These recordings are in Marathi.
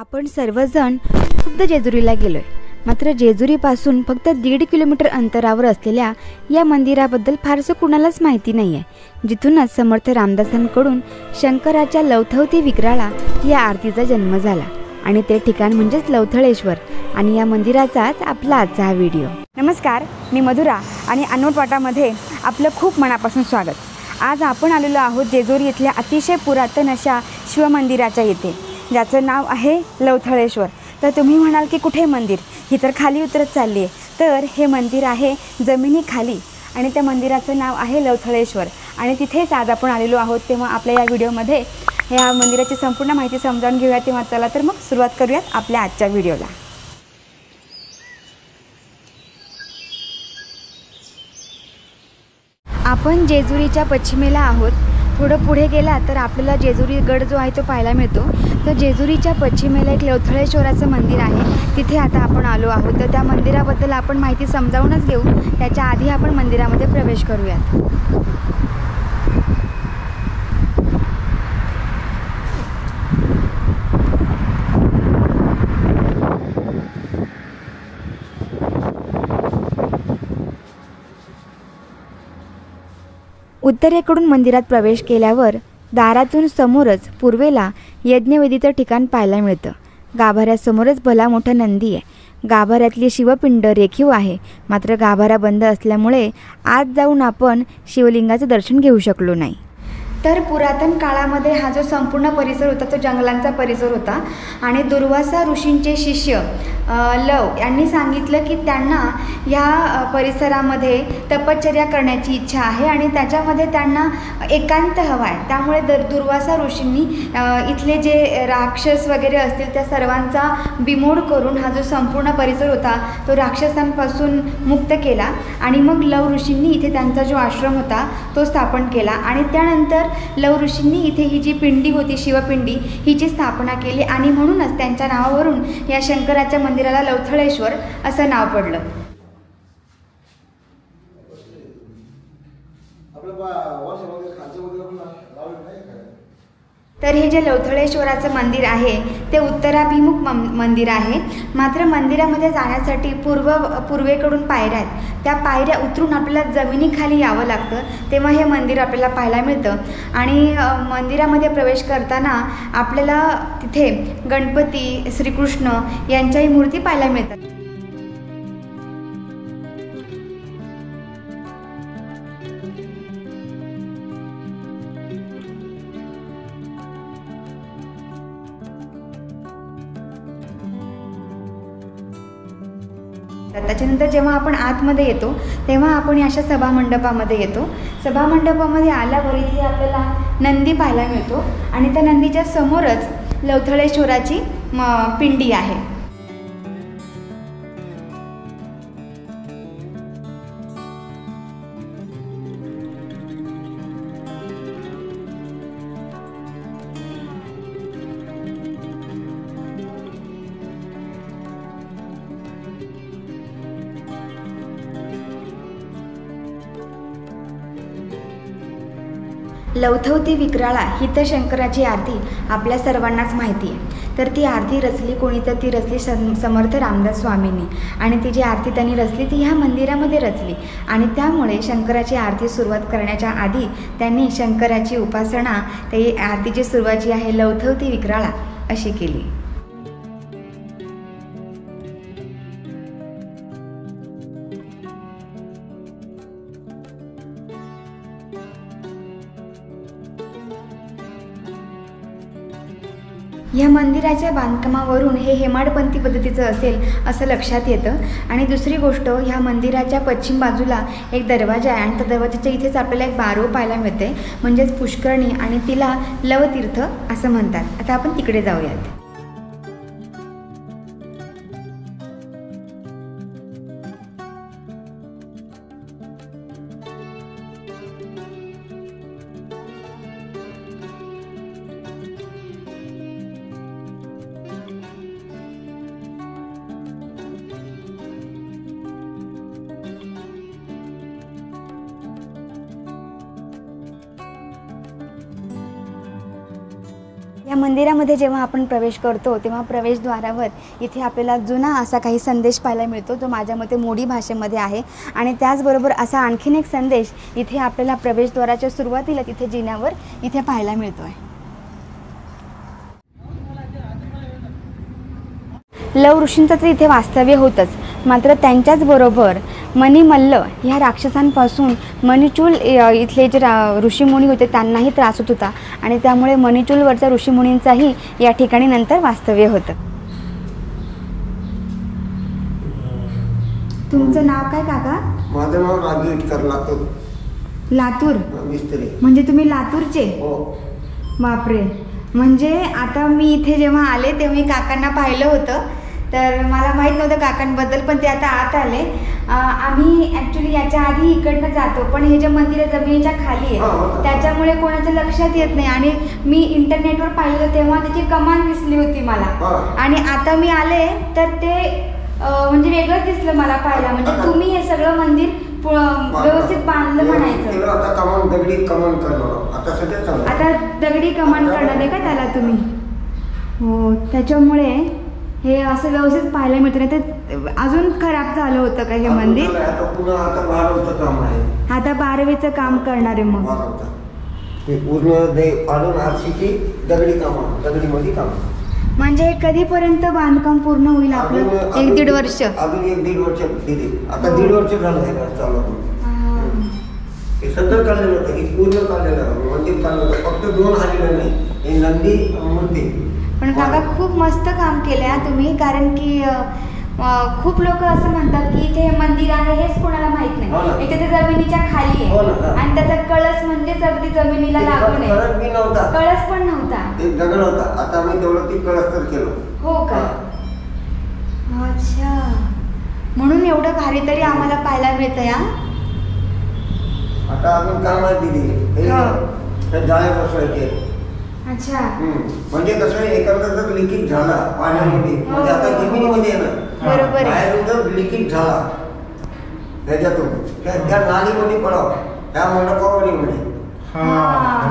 आपण सर्वजण खुद्द जेजुरीला गेलोय। मात्र जेजुरीपासून फक्त 1.5 किलोमीटर अंतरावर असलेल्या या मंदिराबद्दल फारसं कुणालाच माहिती नाहीये, जिथूनच समर्थ रामदासांकडून शंकराच्या लवथवती विक्राळा या आरतीचा जन्म झाला आणि ते ठिकाण म्हणजेच लवथळेश्वर आणि या मंदिराचाच आपला आजचा हा व्हिडिओ। नमस्कार, मी मधुरा आणि अनोट वाटामध्ये आपलं खूप मनापासून स्वागत। आज आपण आलेलो आहोत जेजुरी इथल्या अतिशय पुरातन अशा शिवमंदिराच्या येथे, ज्याचं नाव आहे लवथळेश्वर। तर तुम्ही म्हणाल की कुठे मंदिर, ही तर खाली उतरत चालली आहे। तर हे मंदिर आहे जमिनीखाली आणि त्या मंदिराचं नाव आहे लवथळेश्वर आणि तिथेच आज आपण आलेलो आहोत। तेव्हा आपल्या या व्हिडिओमध्ये या मंदिराची संपूर्ण माहिती समजावून घेऊया। तेव्हा चला तर मग सुरुवात करूयात आपल्या आजच्या व्हिडिओला। आपण जेजुरीच्या पश्चिमेला आहोत। थोडं पुढे गेला तर आपल्याला जेजुरी गड जो आहे तो पाहायला मिळतो। तर जेजुरीच्या पश्चिमेला एक लवथळेश्वराचं मंदिर आहे, तिथे आता आपण आलो आहोत। तर त्या मंदिराबद्दल आपण माहिती समजावूनच घेऊ, त्याच्या आधी आपण मंदिरामध्ये प्रवेश करूयात। उत्तरेकडून मंदिरात प्रवेश केल्यावर दारातून समोरच पूर्वेला यज्ञवेदीचं ठिकाण पाहायला मिळतं। गाभाऱ्यासमोरच भला मोठा नंदी आहे। गाभाऱ्यातली शिवपिंड रेखीव आहे, मात्र गाभारा बंद असल्यामुळे आत जाऊन आपण शिवलिंगाचं दर्शन घेऊ शकलो नाही। तर पुरातन काळामध्ये हा जो संपूर्ण परिसर होता तो जंगलांचा परिसर होता आणि दुर्वासा ऋषींचे शिष्य लव यांनी सांगितलं की त्यांना या परिसरामध्ये तपश्चर्या करण्याची इच्छा आहे आणि त्याच्यामध्ये त्यांना एकांत हवा आहे। त्यामुळे दुर्वासा ऋषींनी इथले जे राक्षस वगैरे असतील त्या सर्वांचा बिमोड करून हा जो संपूर्ण परिसर होता तो राक्षसांपासून मुक्त केला आणि मग लव ऋषींनी इथे त्यांचा जो आश्रम होता तो स्थापन केला आणि त्यानंतर लव ऋषींनी इथे ही जी पिंडी होती शिवपिंडी हिची स्थापना केली आणि म्हणूनच त्यांच्या नावावरून या शंकराच्या मंदिराला लवथळेश्वर असं नाव पडलं। तर हे जे लवथळेश्वराचं मंदिर आहे ते उत्तराभिमुख मंदिर आहे। मात्र मंदिरामध्ये जाण्यासाठी पूर्वेकडून पायऱ्या आहेत, त्या पायऱ्या उतरून आपल्याला जमिनीखाली यावं लागतं, तेव्हा हे मंदिर आपल्याला पाहायला मिळतं। आणि मंदिरामध्ये प्रवेश करताना आपल्याला तिथे गणपती श्रीकृष्ण यांच्याही मूर्ती पाहायला मिळतात। त्याच्यानंतर जेव्हा आपण आतमध्ये येतो तेव्हा आपण अशा सभामंडपामध्ये येतो। सभामंडपामध्ये आल्यावर इथे आपल्याला नंदी पाहायला मिळतो आणि त्या नंदीच्या समोरच लवथळेश्वराची पिंडी आहे। लवथवती विक्राळा ही तर शंकराची आरती आपल्या सर्वांनाच माहिती आहे। तर ती आरती रचली कोणी, तर ती रचली समर्थ रामदास स्वामींनी आणि ती जी आरती त्यांनी रचली ती ह्या मंदिरामध्ये रचली आणि त्यामुळे शंकराची आरती सुरुवात करण्याच्या आधी त्यांनी शंकराची उपासना ते आरतीची सुरुवात जी आहे लवथवती विक्राळा अशी केली। या मंदिराच्या बांधकामावरून हे हेमाडपंथी पद्धतीचं असेल असं लक्षात येतं। आणि दुसरी गोष्ट, ह्या मंदिराच्या पश्चिम बाजूला एक दरवाजा आहे आणि त्या दरवाजाच्या इथेच आपल्याला एक बारव पाहायला मिळते, म्हणजेच पुष्करणी, आणि तिला लवतीर्थ असं म्हणतात। आता आपण तिकडे जाऊयात। या मंदिरामध्ये जेव्हा आपण प्रवेश करतो तेव्हा प्रवेशद्वारावर इथे आपल्याला जुना असा काही संदेश पाहायला मिळतो, जो माझ्या मते मोडी भाषेमध्ये आहे. आणि त्याचबरोबर असा आणखीन एक संदेश इथे आपल्याला प्रवेशद्वाराच्या सुरुवातीला तिथे जिन्यावर इथे पाहायला मिळतो आहे. लव ऋषींचं तर इथे वास्तव्य होतंच, मात्र त्यांच्याचबरोबर मणिमल्ल ह्या राक्षसांपासून मणिचूल इथले जे ऋषीमुनी होते त्यांनाही त्रास होत होता आणि त्यामुळे मणिचूलवरच्या ऋषीमुनींचाही या ठिकाणी नंतर वास्तव्य होतं. तुमचं नाव काय काका? माझं नाव राजू इटकर, लातूर. लातूर मिस्त्री. म्हणजे तुम्ही लातूरचे? हो. बापरे. म्हणजे आता मी इथे जेव्हा आले तेव्हा मी काकांना पाहिलं होतं, तर मला माहीत नव्हतं काकांबद्दल, पण ते आता आत आले. आम्ही ॲक्च्युली याच्या आधी इकडनं जातो, पण हे जे मंदिर जमिनीच्या खाली आहे त्याच्यामुळे कोणाच्या लक्षात येत नाही. आणि मी इंटरनेटवर पाहिलं तेव्हा त्याची कमान दिसली होती मला, आणि आता मी आले तर ते म्हणजे वेगळंच दिसलं मला पाहायला. म्हणजे तुम्ही हे सगळं मंदिर व्यवस्थित बांधलं म्हणायचं. आता कमान दगडी कमान करणार, आता दगडी कमान करणार आहे का त्याला तुम्ही? हो, त्याच्यामुळे हे असं व्यवस्थित पाहायला मिळतं. नाही तर अजून खराब झालं होतं का हे मंदिर? आता 12वीचं काम आहे. आता 12वीचं काम करणार आहे मग पूर्ण पाडून आरसीची दगडी कामा, दगडीमध्ये काम. म्हणजे कधीपर्यंत बांधकाम पूर्ण होईल आपलं? 1-1.5 वर्ष? अजून 1-1.5 वर्ष दिली. आता 1.5 वर्ष झालं आहे चालू. हे सगळं काढलेलं होतं, हे पूर्ण काढलेलं मंदिर काढलं होतं, फक्त 2 आलेलं नाही, हे नंदी मूर्ती. पण काका खूप मस्त काम केलं आहे तुम्ही, कारण की खूप लोक असं म्हणतात की इथे हे मंदिर आहे हेच कोणाला माहित नाही. इथे ते जमिनीच्या खाली आहे आणि त्याचा कळस म्हणजे अगदी जमिनीला लागून आहे. कळस पण नव्हता, एक दगड होता. आता आम्ही तेवढं ती कळस तर केलं. हो का? अच्छा, म्हणून एवढं भारी तरी आम्हाला पाहायला मिळतं. या आता अजून काम आहे दिली, जाळे बसवायचे. अच्छा, म्हणजे कसं एखादा जर लिकेज झाला पाण्यामध्ये, म्हणजे आता जमिनीमध्ये आहे ना, बरोबर, बाहेरून जर लिकेज झाला त्याच्यातून त्या नालीमध्ये पडावं, त्या मंडपावरी म्हणे.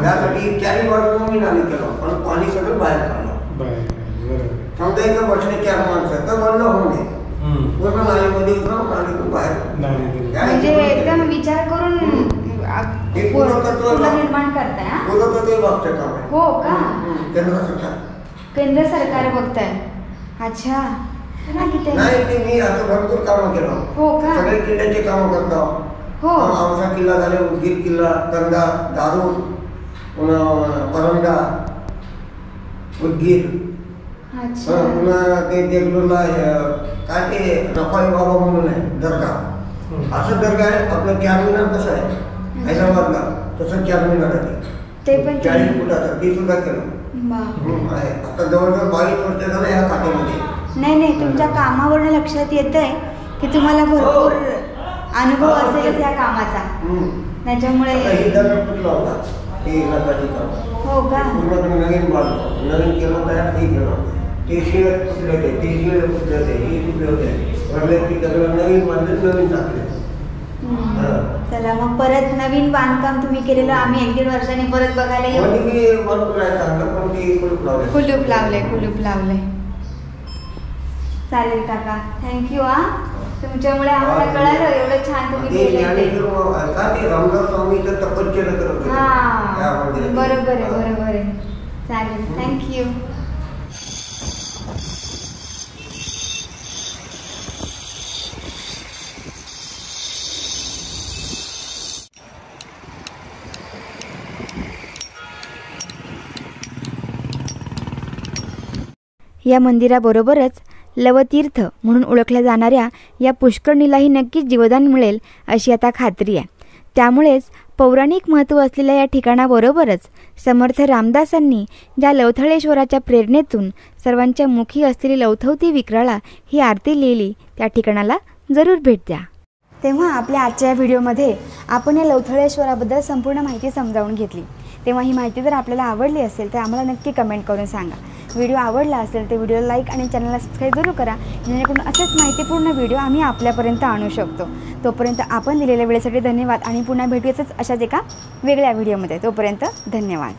त्यासाठी 4 बाजून मी नाली केलं, पण पाणी सगळं बाहेर काढलं. समजा इथं बसले 4 माणसं तर बंद होऊ नये, पूर्ण नालीमध्ये उतरून नालीतून बाहेर. म्हणजे एकदम विचार करून निर्माण करताय. हो का? केंद्र सरकार बघताय. अच्छा, नाही ते मी आता भरपूर कामं केलं. हो का? सगळे किल्ल्याचे कामं करतो. हो, औसा किल्ला झाले, उदगीर किल्ला, कंदा, दारू, पुन्हा परंडा, उदगीर. पुन्हा ते देगलूरला काय ते रफाई बाबा म्हणून आहे दर्गा, असं दर्गा आहे. आपलं चारमिनार कसं आहे हैदराबादला, तसं चारमिनार आहे ते पण 40 फुटाचं, ते सुद्धा केलं आहे. आता जवळजवळ 22 वर्ष झालं या खात्यामध्ये. नाही, तुमच्या कामावरून लक्षात येत आहे की तुम्हाला भरपूर अनुभव असेलच या कामाचा. त्याच्यामुळे कुठला होता ते नकाशी काम. हो का? पूर्णपणे नवीन बांधलं, नवीन केलं, तयार हे केलं. ते शिळे कुठले होते, ते शिळे कुठले होते, हे कुठले होते, रगड्याची दगड नवीन बांधले, नवीन टाकले. चला मग परत नवीन बांधकाम तुम्ही केलेलं आम्ही 1-1.5 वर्षांनी परत बघायला येऊ. कुलूप लावले. चालेल काका, थँक्यू. तुमच्यामुळे आम्हाला कळालं एवढं छान तुम्ही केलं. बरोबर आहे. चालेल, थँक्यू. या मंदिराबरोबरच लवतीर्थ म्हणून ओळखल्या जाणाऱ्या या पुष्करणीलाही नक्कीच जीवदान मिळेल अशी आता खात्री आहे. त्यामुळेच पौराणिक महत्त्व असलेल्या या ठिकाणाबरोबरच समर्थ रामदासांनी ज्या लवथळेश्वराच्या प्रेरणेतून सर्वांच्या मुखी असलेली लवथवती विक्राळा ही आरती लिहिली, त्या ठिकाणाला जरूर भेट द्या. तेव्हा आपल्या आजच्या व्हिडिओमध्ये आपण या लवथळेश्वराबद्दल संपूर्ण माहिती समजावून घेतली. तेव्हा ही माहिती जर आपल्याला आवडली असेल तर आम्हाला नक्की कमेंट करून सांगा. व्हिडिओ आवडला असेल तर व्हिडिओला लाईक आणि चॅनलला सबस्क्राईब जरूर करा, जेणेकरून असेच माहितीपूर्ण व्हिडिओ आम्ही आपल्यापर्यंत आणू शकतो. तोपर्यंत आपण दिलेल्या वेळेसाठी धन्यवाद आणि पुन्हा भेटूयाच अशाच एका वेगळ्या व्हिडिओमध्ये. तोपर्यंत धन्यवाद.